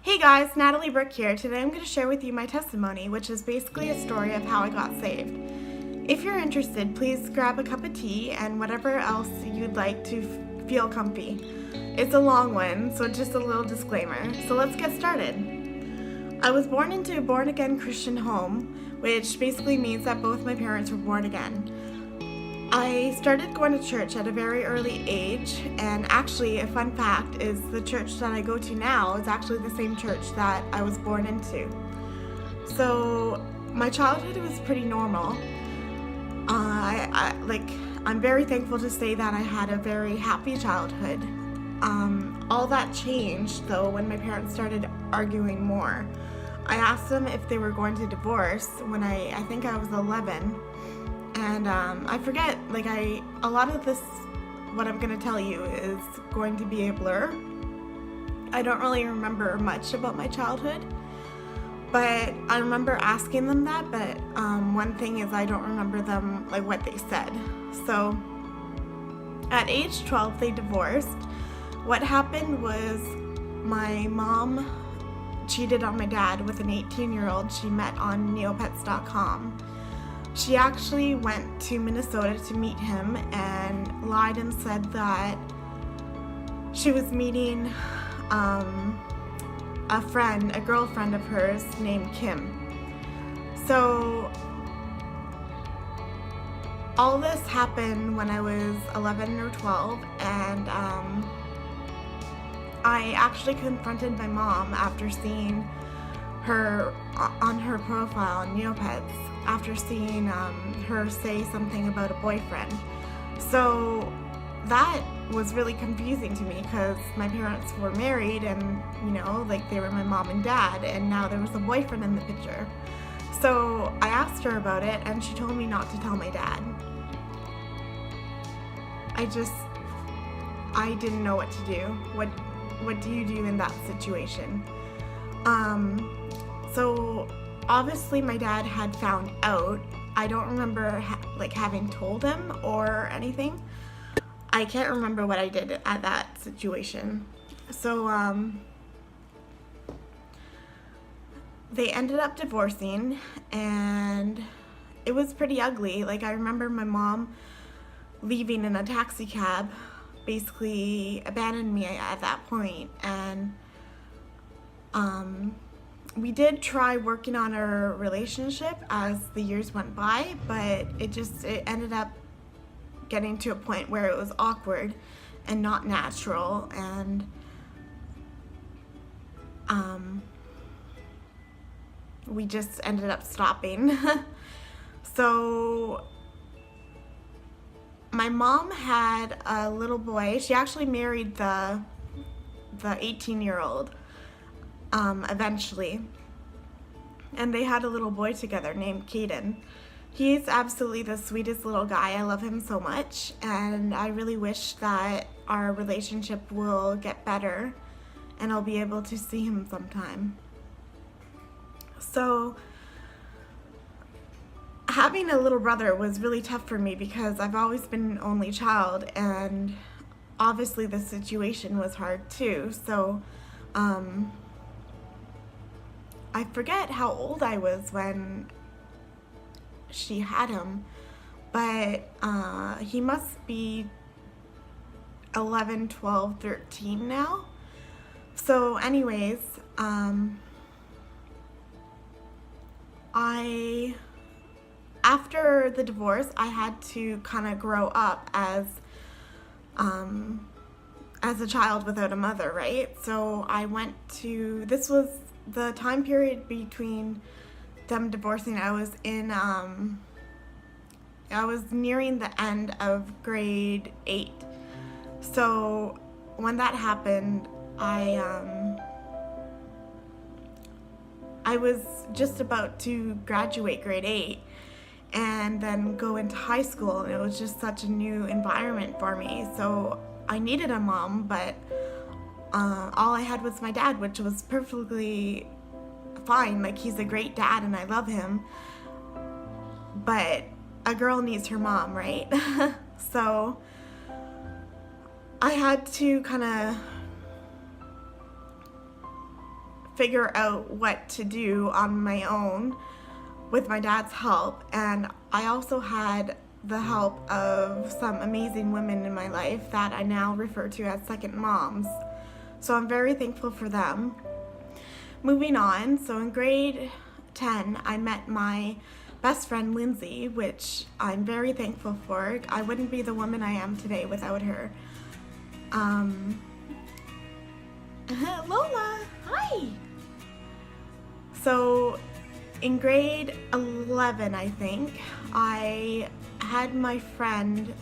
Hey guys, Natalie Brooke here. Today I'm going to share with you my testimony, which is basically a story of how I got saved. If you're interested, please grab a cup of tea and whatever else you'd like to feel comfy. It's a long one, so just a little disclaimer. So let's get started. I was born into a born-again Christian home, which basically means that both my parents were born again. I started going to church at a very early age, and actually a fun fact is the church that I go to now is actually the same church that I was born into. So my childhood was pretty normal. I'm very thankful to say that I had a very happy childhood. All that changed though when my parents started arguing more. I asked them if they were going to divorce when I think I was 11. And I forget, a lot of this, what I'm going to tell you is going to be a blur. I don't really remember much about my childhood, but I remember asking them that, but one thing is I don't remember them, what they said. So at age 12, they divorced. What happened was my mom cheated on my dad with an 18-year-old she met on neopets.com. She actually went to Minnesota to meet him and lied and said that she was meeting a girlfriend of hers named Kim. So all this happened when I was 11 or 12, and I actually confronted my mom after seeing her on her profile on Neopets, after seeing her say something about a boyfriend. So that was really confusing to me because my parents were married and, they were my mom and dad, and now there was a boyfriend in the picture. So I asked her about it and she told me not to tell my dad. I didn't know what to do. What do you do in that situation? So obviously my dad had found out. I don't remember having told him or anything. I can't remember what I did at that situation. So they ended up divorcing, and it was pretty ugly. I remember my mom leaving in a taxi cab, basically abandoned me at that point, and we did try working on our relationship as the years went by, but it ended up getting to a point where it was awkward and not natural, and we just ended up stopping. So my mom had a little boy. She actually married the 18-year-old eventually, and they had a little boy together named Caden. He's absolutely the sweetest little guy. I love him so much, and I really wish that our relationship will get better and I'll be able to see him sometime. So having a little brother was really tough for me because I've always been an only child, and obviously the situation was hard too. So I forget how old I was when she had him, but he must be 11, 12, 13 now. So anyways, after the divorce, I had to kind of grow up as a child without a mother, right? So this was the time period between them divorcing. I was nearing the end of grade 8. So when that happened, I was just about to graduate grade 8 and then go into high school, and it was just such a new environment for me. So I needed a mom, but all I had was my dad, which was perfectly fine. He's a great dad and I love him, but a girl needs her mom, right? So I had to kind of figure out what to do on my own with my dad's help. And I also had the help of some amazing women in my life that I now refer to as second moms. So I'm very thankful for them. Moving on, so in grade 10, I met my best friend Lindsay, which I'm very thankful for. I wouldn't be the woman I am today without her. Lola, hi! So in grade 11, I think, I had my friend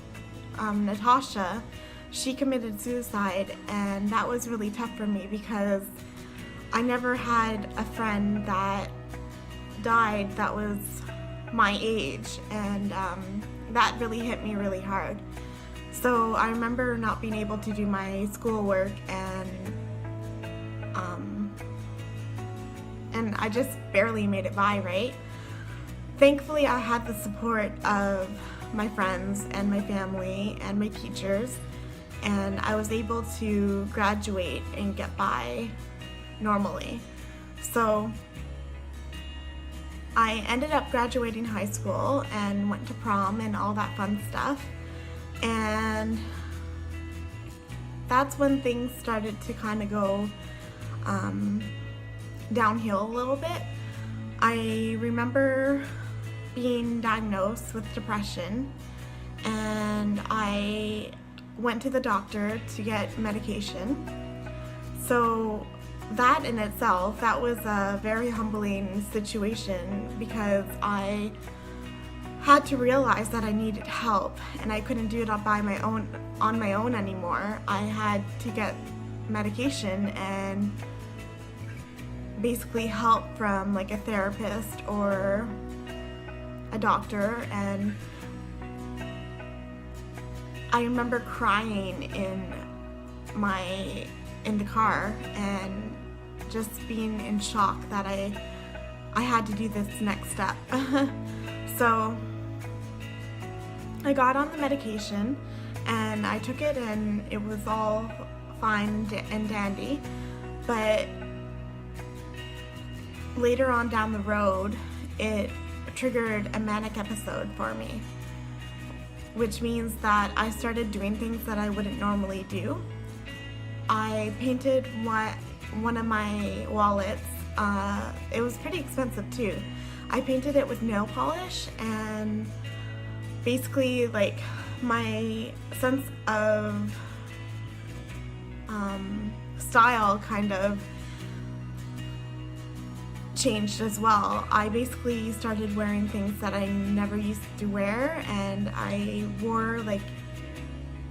Natasha. She committed suicide, and that was really tough for me because I never had a friend that died that was my age, and that really hit me really hard. So I remember not being able to do my schoolwork, and I just barely made it by, right? Thankfully, I had the support of my friends and my family and my teachers, and I was able to graduate and get by normally. So I ended up graduating high school and went to prom and all that fun stuff, and that's when things started to kind of go downhill a little bit. I remember being diagnosed with depression, and I went to the doctor to get medication. So that in itself, that was a very humbling situation because I had to realize that I needed help, and I couldn't do it on my own anymore. I had to get medication and basically help from like a therapist or a doctor. And I remember crying in the car and just being in shock that I had to do this next step. So I got on the medication and I took it, and it was all fine and dandy. But later on down the road, it triggered a manic episode for me, which means that I started doing things that I wouldn't normally do. I painted one of my wallets. It was pretty expensive too. I painted it with nail polish, and basically like my sense of style kind of changed as well. I basically started wearing things that I never used to wear, and I wore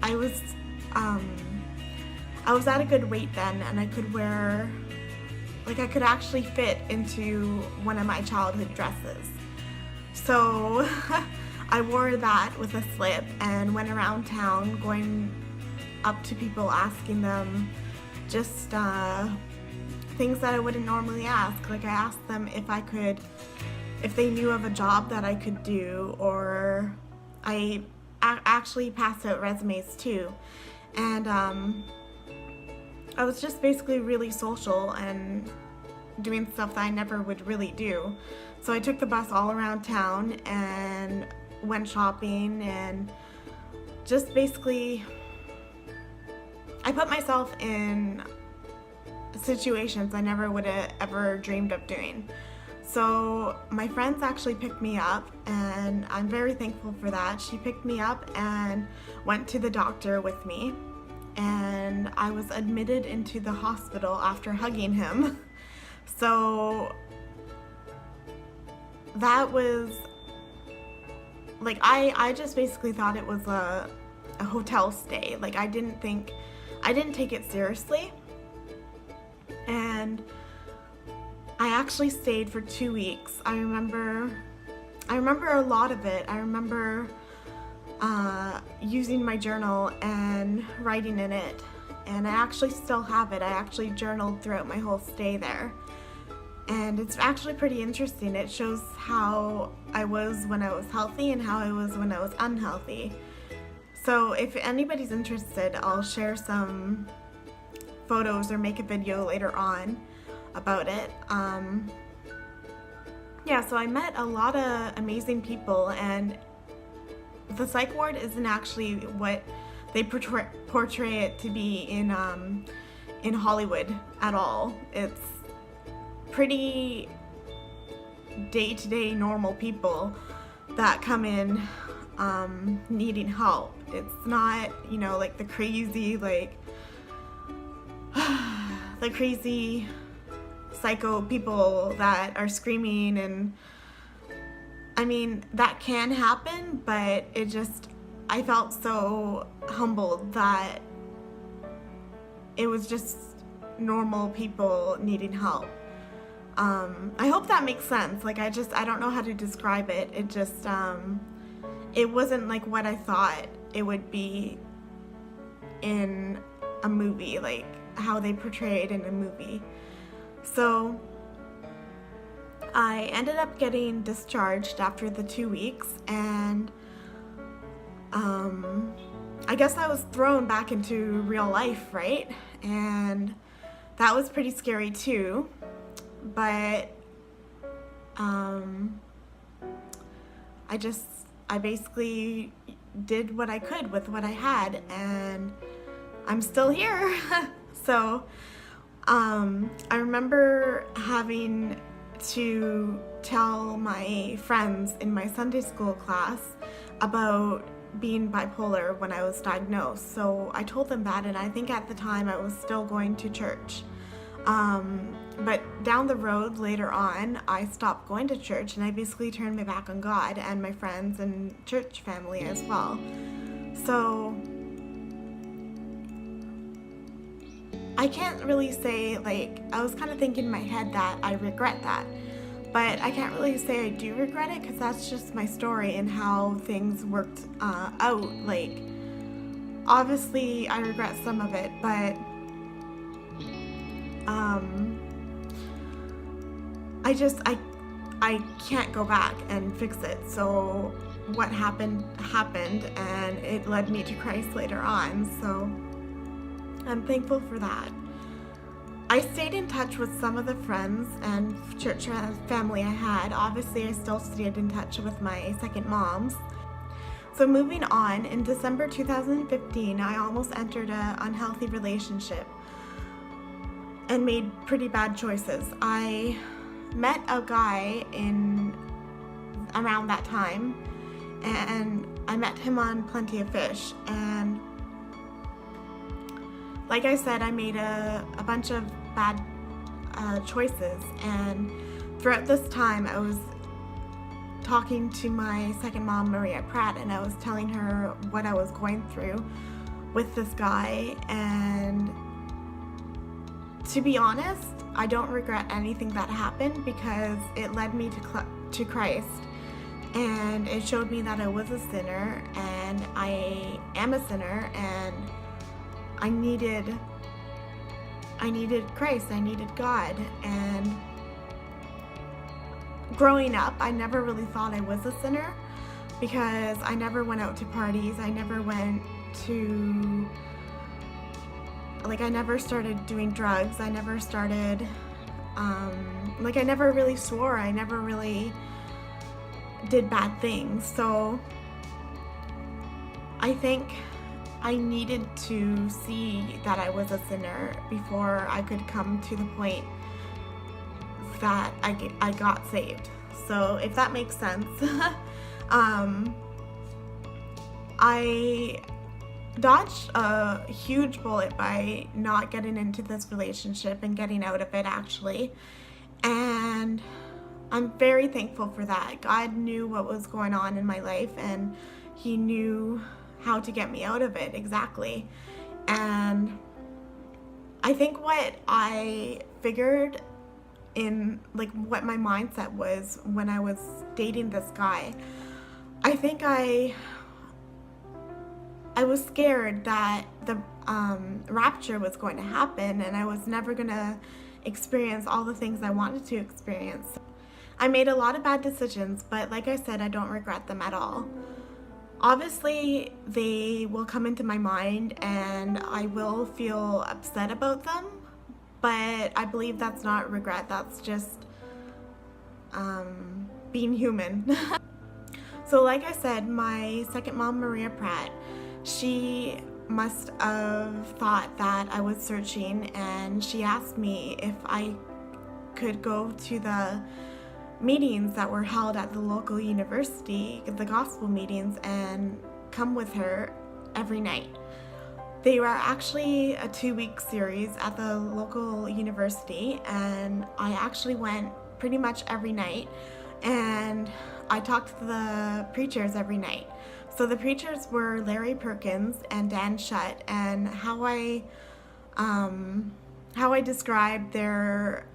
I was at a good weight then, and I could wear, I could actually fit into one of my childhood dresses. So I wore that with a slip and went around town going up to people asking them just things that I wouldn't normally ask. Like I asked them if they knew of a job that I could do, or I actually passed out resumes too. And I was just basically really social and doing stuff that I never would really do. So I took the bus all around town and went shopping, and just basically I put myself in situations I never would have ever dreamed of doing. So my friends actually picked me up, and I'm very thankful for that. She picked me up and went to the doctor with me, and I was admitted into the hospital after hugging him. So that was I just basically thought it was a hotel stay. I didn't take it seriously. And I actually stayed for 2 weeks. I remember a lot of it. I remember using my journal and writing in it, and I actually still have it. I actually journaled throughout my whole stay there, and it's actually pretty interesting. It shows how I was when I was healthy and how I was when I was unhealthy. So if anybody's interested, I'll share some photos or make a video later on about it. Yeah, so I met a lot of amazing people, and the psych ward isn't actually what they portray it to be in Hollywood at all. It's pretty day-to-day normal people that come in needing help. It's not, you know, like the crazy, like the crazy psycho people that are screaming, and I mean, that can happen, but it just, I felt so humbled that it was just normal people needing help. I hope that makes sense. Like, I don't know how to describe it. It just, it wasn't like what I thought it would be in a movie, like how they portray it in a movie. So I ended up getting discharged after the 2 weeks, and I guess I was thrown back into real life, right? And that was pretty scary too. But I basically did what I could with what I had, and I'm still here. So I remember having to tell my friends in my Sunday school class about being bipolar when I was diagnosed. So I told them that, and I think at the time I was still going to church. But down the road later on, I stopped going to church, and I basically turned my back on God and my friends and church family as well. So I can't really say, like, I was kind of thinking in my head that I regret that, but I can't really say I do regret it, because that's just my story and how things worked out. Like, obviously I regret some of it, but I can't go back and fix it. So what happened, and it led me to Christ later on. So I'm thankful for that. I stayed in touch with some of the friends and church family I had. Obviously, I still stayed in touch with my second moms. So moving on, in December 2015, I almost entered an unhealthy relationship and made pretty bad choices. I met a guy in around that time, and I met him on Plenty of Fish, and like I said, I made a bunch of bad choices, and throughout this time I was talking to my second mom, Maria Pratt, and I was telling her what I was going through with this guy. And to be honest, I don't regret anything that happened, because it led me to Christ, and it showed me that I was a sinner, and I am a sinner, and I needed Christ, I needed God. And growing up, I never really thought I was a sinner, because I never went out to parties, I never went to, like, I never started doing drugs, I never started, like, I never really swore, I never really did bad things. So I think I needed to see that I was a sinner before I could come to the point that I got saved. So if that makes sense. I dodged a huge bullet by not getting into this relationship and getting out of it, actually. And I'm very thankful for that. God knew what was going on in my life, and He knew how to get me out of it exactly. And I think what I figured in, like, what my mindset was when I was dating this guy, I think I was scared that the rapture was going to happen, and I was never gonna experience all the things I wanted to experience. I made a lot of bad decisions, but like I said, I don't regret them at all. Obviously, they will come into my mind, and I will feel upset about them, but I believe that's not regret, that's just being human. So like I said, my second mom, Maria Pratt, she must have thought that I was searching, and she asked me if I could go to the meetings that were held at the local university, the gospel meetings, and come with her every night. They were actually a 2-week series at the local university, and I actually went pretty much every night, and I talked to the preachers every night. So the preachers were Larry Perkins and Dan Shutt, and how I described their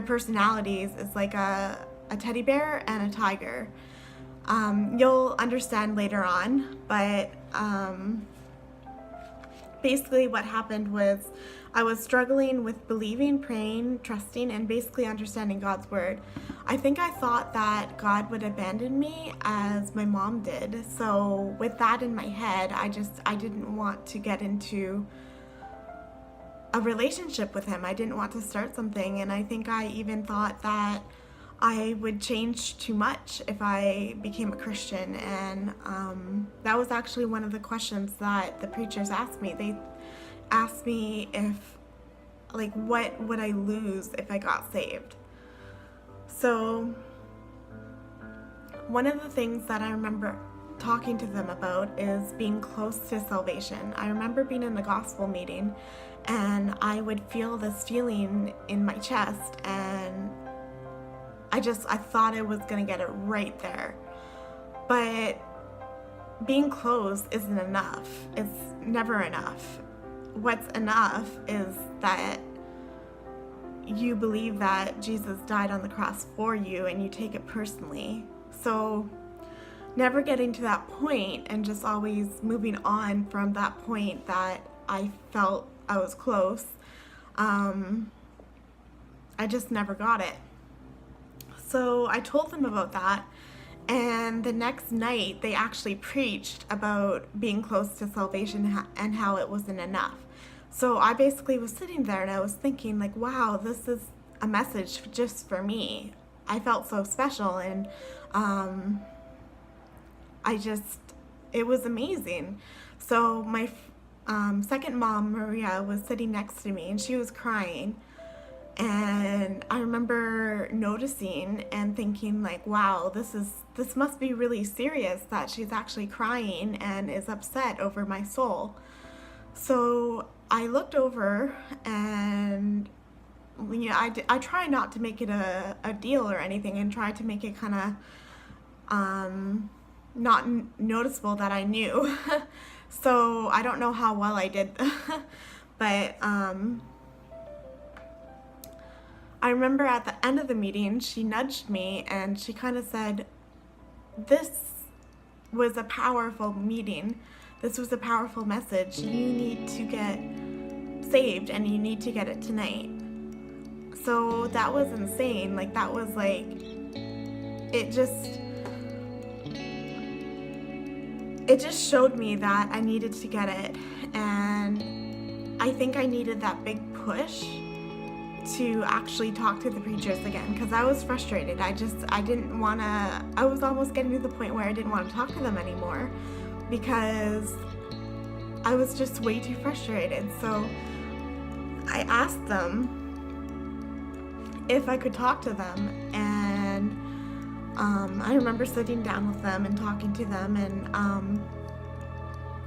personalities is like a teddy bear and a tiger. You'll understand later on, but basically what happened was I was struggling with believing, praying, trusting, and basically understanding God's word. I think I thought that God would abandon me as my mom did. So with that in my head, I didn't want to get into a relationship with him. I didn't want to start something, and I think I even thought that I would change too much if I became a Christian, and that was actually one of the questions that the preachers asked me. They asked me if, like, what would I lose if I got saved? So one of the things that I remember talking to them about is being close to salvation. I remember being in the gospel meeting, and I would feel this feeling in my chest, and I thought I was gonna get it right there. But being close isn't enough. It's never enough. What's enough is that you believe that Jesus died on the cross for you and you take it personally. So never getting to that point and just always moving on from that point that I felt I was close, I just never got it. So I told them about that, and the next night they actually preached about being close to salvation and how it wasn't enough. So I basically was sitting there and I was thinking, like, wow, this is a message just for me. I felt so special, and it was amazing. So my second mom, Maria, was sitting next to me, and she was crying. And I remember noticing and thinking, like, wow, this must be really serious that she's actually crying and is upset over my soul. So I looked over, and you know, I try not to make it a deal or anything, and try to make it kind of not noticeable that I knew. So I don't know how well I did, but I remember at the end of the meeting, she nudged me and she kind of said, this was a powerful meeting. This was a powerful message. You need to get saved, and you need to get it tonight. So that was insane. Like, that was like, it just showed me that I needed to get it. And I think I needed that big push to actually talk to the preachers again, because I was frustrated. I didn't want to, I was almost getting to the point where I didn't want to talk to them anymore because I was just way too frustrated. So I asked them if I could talk to them, and I remember sitting down with them and talking to them, and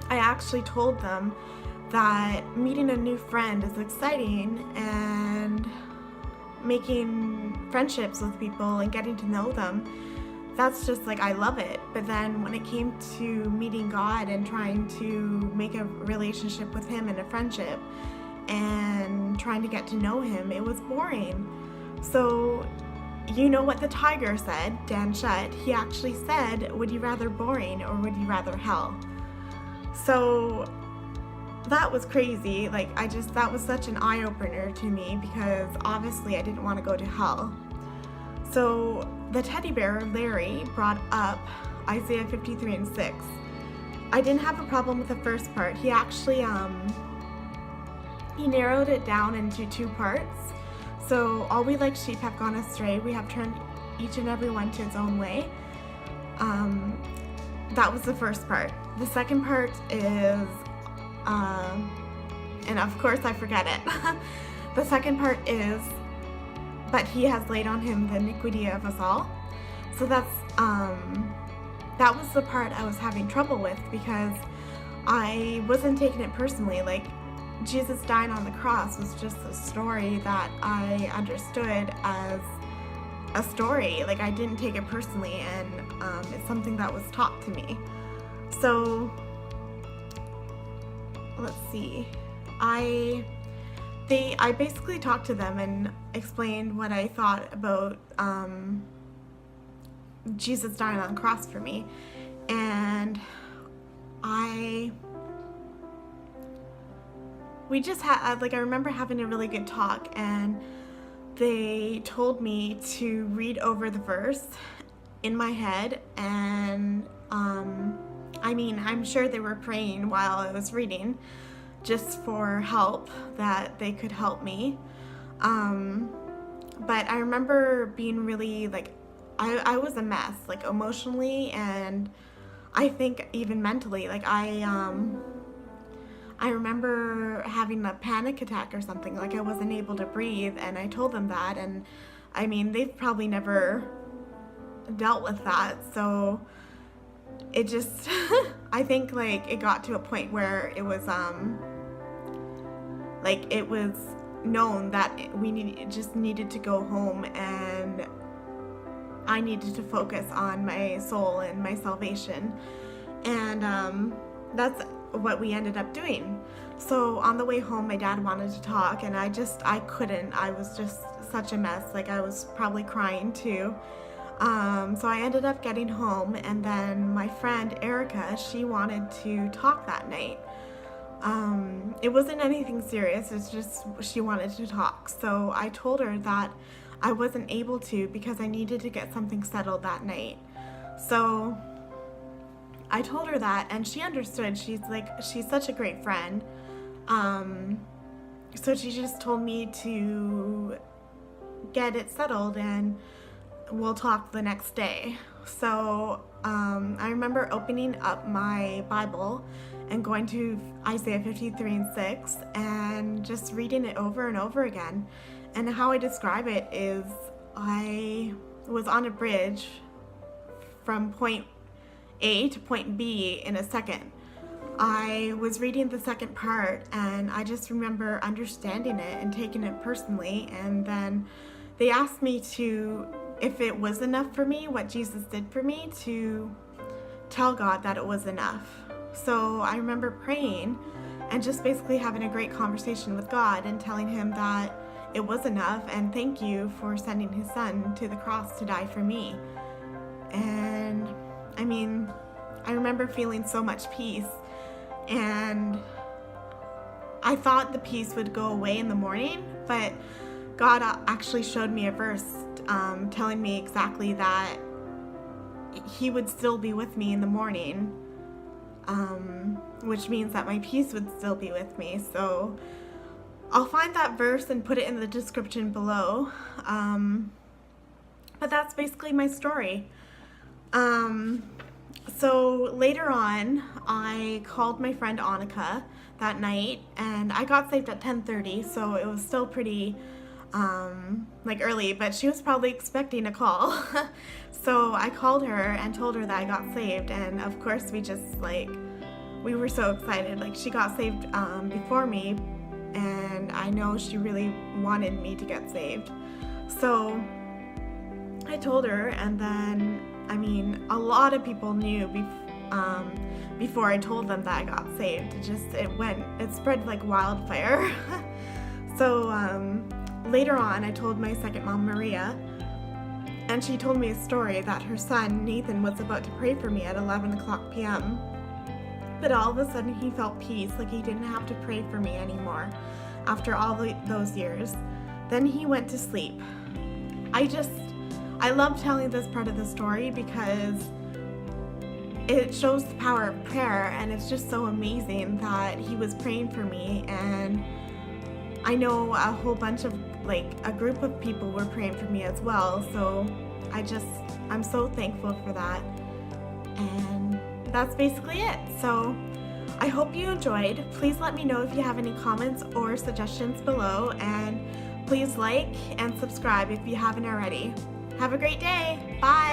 I actually told them that meeting a new friend is exciting, and making friendships with people and getting to know them, that's just like, I love it. But then when it came to meeting God and trying to make a relationship with him and a friendship and trying to get to know him, it was boring. So you know what the tiger said, Dan Shutt? He actually said, would you rather boring or would you rather hell? So that was crazy. Like, that was such an eye-opener to me, because obviously I didn't want to go to hell. So the teddy bear, Larry, brought up Isaiah 53:6. I didn't have a problem with the first part. He actually He narrowed it down into 2 parts. So all we like sheep have gone astray. We have turned each and every one to its own way. That was the first part. The second part is, and of course I forget it. The second part is, but he has laid on him the iniquity of us all. So that was the part I was having trouble with, because I wasn't taking it personally. Like, Jesus dying on the cross was just a story that I understood as a story. Like, I didn't take it personally, and it's something that was taught to me. So let's see. I basically talked to them and explained what I thought about Jesus dying on the cross for me, and we just had, like, I remember having a really good talk, and they told me to read over the verse in my head, and I mean, I'm sure they were praying while I was reading, just for help, that they could help me. But I remember being really, like, I was a mess, like, emotionally, and I think even mentally. Like, I remember having a panic attack or something. Like, I wasn't able to breathe, and I told them that, and I mean, they've probably never dealt with that, so it just I think, like, it got to a point where it was like, it was known that we just needed to go home, and I needed to focus on my soul and my salvation, and that's what we ended up doing. So on the way home, my dad wanted to talk, and I couldn't. I was just such a mess. Like, I was probably crying too. So I ended up getting home, and then my friend Erica, she wanted to talk that night. It wasn't anything serious, it's just she wanted to talk. So I told her that I wasn't able to because I needed to get something settled that night. So I told her that, and she understood. She's such a great friend. So she just told me to get it settled, and we'll talk the next day. So I remember opening up my Bible and going to Isaiah 53:6 and just reading it over and over again. And how I describe it is, I was on a bridge from point A to point B in a second. I was reading the second part, and I just remember understanding it and taking it personally. And then they asked me if it was enough for me, what Jesus did for me, to tell God that it was enough. So I remember praying and just basically having a great conversation with God and telling him that it was enough, and thank you for sending his son to the cross to die for me. And I mean, I remember feeling so much peace, and I thought the peace would go away in the morning, but God actually showed me a verse telling me exactly that he would still be with me in the morning, which means that my peace would still be with me. So I'll find that verse and put it in the description below. But that's basically my story. So later on, I called my friend Annika that night, and I got saved at 10:30, so it was still pretty early, but she was probably expecting a call. So I called her and told her that I got saved, and of course we were so excited. Like, she got saved before me, and I know she really wanted me to get saved. So I told her, and then, I mean, a lot of people knew before I told them that I got saved. It spread like wildfire. So later on, I told my second mom, Maria, and she told me a story that her son, Nathan, was about to pray for me at 11:00 p.m. But all of a sudden, he felt peace, like he didn't have to pray for me anymore after all those years. Then he went to sleep. I love telling this part of the story because it shows the power of prayer, and it's just so amazing that he was praying for me, and I know a whole bunch of, like, a group of people were praying for me as well, so I'm so thankful for that. And that's basically it. So I hope you enjoyed. Please let me know if you have any comments or suggestions below, and please like and subscribe if you haven't already. Have a great day. Bye.